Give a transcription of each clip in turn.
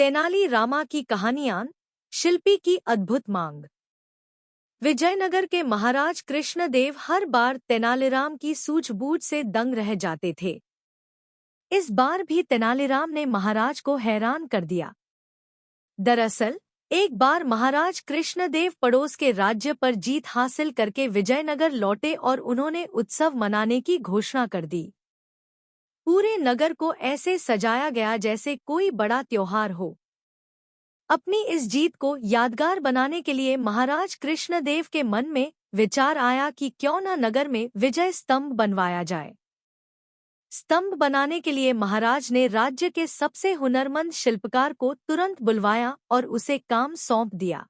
तेनाली रामा की कहानियां, शिल्पी की अद्भुत मांग। विजयनगर के महाराज कृष्णदेव हर बार तेनालीराम की सूझबूझ से दंग रह जाते थे। इस बार भी तेनालीराम ने महाराज को हैरान कर दिया। दरअसल एक बार महाराज कृष्णदेव पड़ोस के राज्य पर जीत हासिल करके विजयनगर लौटे और उन्होंने उत्सव मनाने की घोषणा कर दी। पूरे नगर को ऐसे सजाया गया जैसे कोई बड़ा त्योहार हो। अपनी इस जीत को यादगार बनाने के लिए महाराज कृष्णदेव के मन में विचार आया कि क्यों न नगर में विजय स्तंभ बनवाया जाए। स्तंभ बनाने के लिए महाराज ने राज्य के सबसे हुनरमंद शिल्पकार को तुरंत बुलवाया और उसे काम सौंप दिया।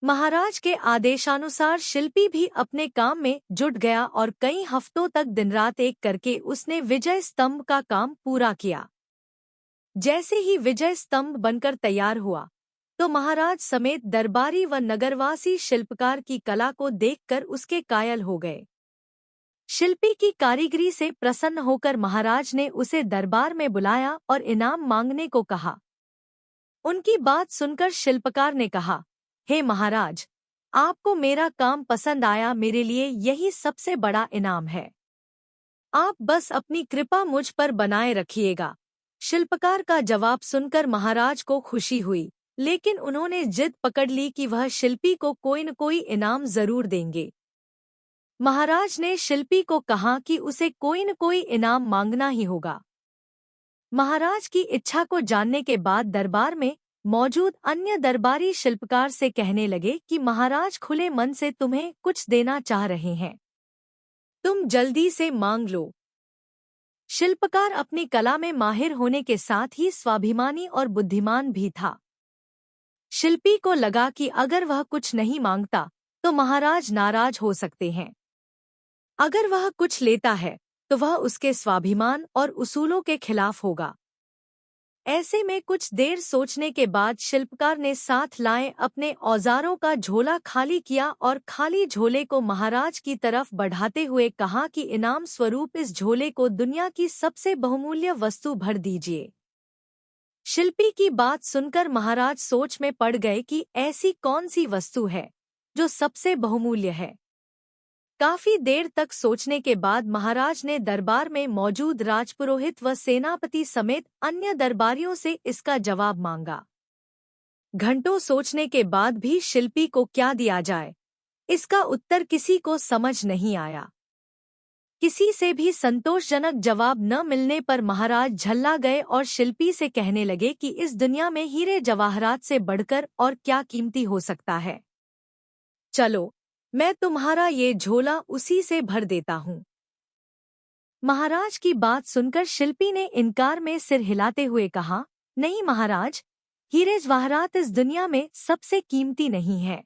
महाराज के आदेशानुसार शिल्पी भी अपने काम में जुट गया और कई हफ्तों तक दिनरात एक करके उसने विजय स्तंभ का काम पूरा किया। जैसे ही विजय स्तंभ बनकर तैयार हुआ तो महाराज समेत दरबारी व नगरवासी शिल्पकार की कला को देखकर उसके कायल हो गए। शिल्पी की कारीगरी से प्रसन्न होकर महाराज ने उसे दरबार में बुलाया और इनाम मांगने को कहा। उनकी बात सुनकर शिल्पकार ने कहा, हे महाराज, आपको मेरा काम पसंद आया, मेरे लिए यही सबसे बड़ा इनाम है। आप बस अपनी कृपा मुझ पर बनाए रखिएगा। शिल्पकार का जवाब सुनकर महाराज को खुशी हुई, लेकिन उन्होंने जिद पकड़ ली कि वह शिल्पी को कोई न कोई इनाम जरूर देंगे। महाराज ने शिल्पी को कहा कि उसे कोई न कोई इनाम मांगना ही होगा। महाराज की इच्छा को जानने के बाद दरबार में मौजूद अन्य दरबारी शिल्पकार से कहने लगे कि महाराज खुले मन से तुम्हें कुछ देना चाह रहे हैं, तुम जल्दी से मांग लो। शिल्पकार अपनी कला में माहिर होने के साथ ही स्वाभिमानी और बुद्धिमान भी था। शिल्पी को लगा कि अगर वह कुछ नहीं मांगता तो महाराज नाराज हो सकते हैं। अगर वह कुछ लेता है तो वह उसके स्वाभिमान और उसूलों के खिलाफ होगा। ऐसे में कुछ देर सोचने के बाद शिल्पकार ने साथ लाए अपने औजारों का झोला खाली किया और खाली झोले को महाराज की तरफ बढ़ाते हुए कहा कि इनाम स्वरूप इस झोले को दुनिया की सबसे बहुमूल्य वस्तु भर दीजिए। शिल्पी की बात सुनकर महाराज सोच में पड़ गए कि ऐसी कौन सी वस्तु है जो सबसे बहुमूल्य है। काफी देर तक सोचने के बाद महाराज ने दरबार में मौजूद राजपुरोहित व सेनापति समेत अन्य दरबारियों से इसका जवाब मांगा। घंटों सोचने के बाद भी शिल्पी को क्या दिया जाए, इसका उत्तर किसी को समझ नहीं आया। किसी से भी संतोषजनक जवाब न मिलने पर महाराज झल्ला गए और शिल्पी से कहने लगे कि इस दुनिया में हीरे जवाहरात से बढ़कर और क्या कीमती हो सकता है। चलो, मैं तुम्हारा ये झोला उसी से भर देता हूँ। महाराज की बात सुनकर शिल्पी ने इनकार में सिर हिलाते हुए कहा, नहीं महाराज, हीरे जवाहरात इस दुनिया में सबसे कीमती नहीं है।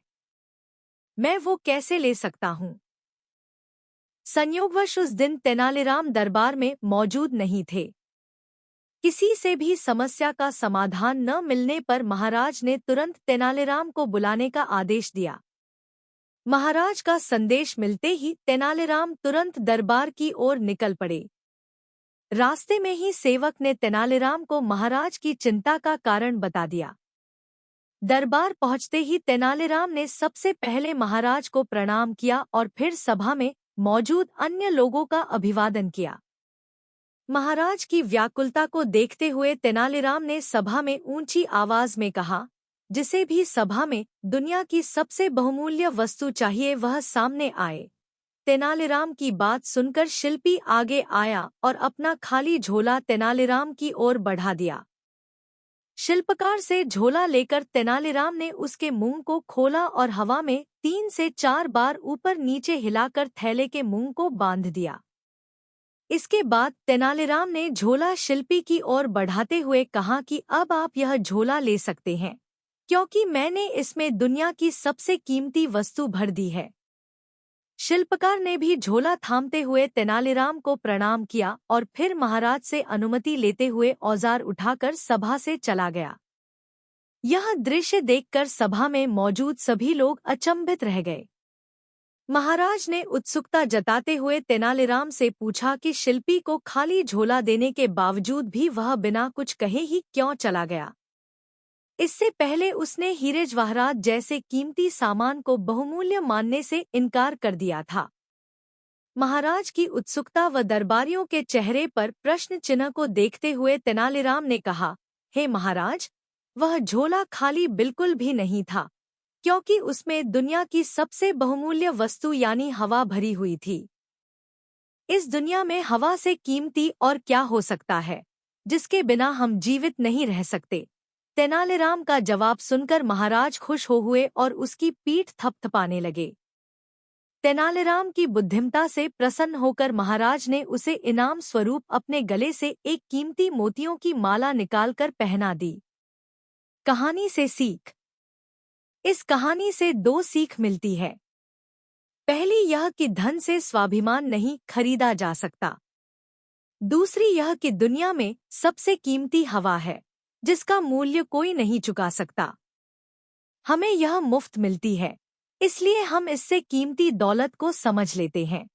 मैं वो कैसे ले सकता हूँ। संयोगवश उस दिन तेनालीराम दरबार में मौजूद नहीं थे। किसी से भी समस्या का समाधान न मिलने पर महाराज ने तुरंत तेनालीराम को बुलाने का आदेश दिया। महाराज का संदेश मिलते ही तेनालीराम तुरंत दरबार की ओर निकल पड़े। रास्ते में ही सेवक ने तेनालीराम को महाराज की चिंता का कारण बता दिया। दरबार पहुंचते ही तेनालीराम ने सबसे पहले महाराज को प्रणाम किया और फिर सभा में मौजूद अन्य लोगों का अभिवादन किया। महाराज की व्याकुलता को देखते हुए तेनालीराम ने सभा में ऊंची आवाज में कहा, जिसे भी सभा में दुनिया की सबसे बहुमूल्य वस्तु चाहिए वह सामने आए। तेनालीराम की बात सुनकर शिल्पी आगे आया और अपना खाली झोला तेनालीराम की ओर बढ़ा दिया। शिल्पकार से झोला लेकर तेनालीराम ने उसके मुंह को खोला और हवा में 3 से 4 बार ऊपर नीचे हिलाकर थैले के मुंह को बांध दिया। इसके बाद तेनालीराम ने झोला शिल्पी की ओर बढ़ाते हुए कहा कि अब आप यह झोला ले सकते हैं, क्योंकि मैंने इसमें दुनिया की सबसे कीमती वस्तु भर दी है। शिल्पकार ने भी झोला थामते हुए तेनालीराम को प्रणाम किया और फिर महाराज से अनुमति लेते हुए औजार उठाकर सभा से चला गया। यह दृश्य देखकर सभा में मौजूद सभी लोग अचंभित रह गए। महाराज ने उत्सुकता जताते हुए तेनालीराम से पूछा कि शिल्पी को खाली झोला देने के बावजूद भी वह बिना कुछ कहे ही क्यों चला गया। इससे पहले उसने हीरे जवाहरात जैसे कीमती सामान को बहुमूल्य मानने से इनकार कर दिया था। महाराज की उत्सुकता व दरबारियों के चेहरे पर प्रश्न चिन्ह को देखते हुए तेनालीराम ने कहा, हे महाराज, वह झोला खाली बिल्कुल भी नहीं था, क्योंकि उसमें दुनिया की सबसे बहुमूल्य वस्तु यानी हवा भरी हुई थी। इस दुनिया में हवा से कीमती और क्या हो सकता है, जिसके बिना हम जीवित नहीं रह सकते। तेनालीराम का जवाब सुनकर महाराज खुश हो हुए और उसकी पीठ थपथपाने लगे। तेनालीराम की बुद्धिमत्ता से प्रसन्न होकर महाराज ने उसे इनाम स्वरूप अपने गले से एक कीमती मोतियों की माला निकालकर पहना दी। कहानी से सीख। इस कहानी से 2 सीख मिलती है। पहली यह कि धन से स्वाभिमान नहीं खरीदा जा सकता। दूसरी यह कि दुनिया में सबसे कीमती हवा है, जिसका मूल्य कोई नहीं चुका सकता। हमें यह मुफ्त मिलती है, इसलिए हम इससे कीमती दौलत को समझ लेते हैं।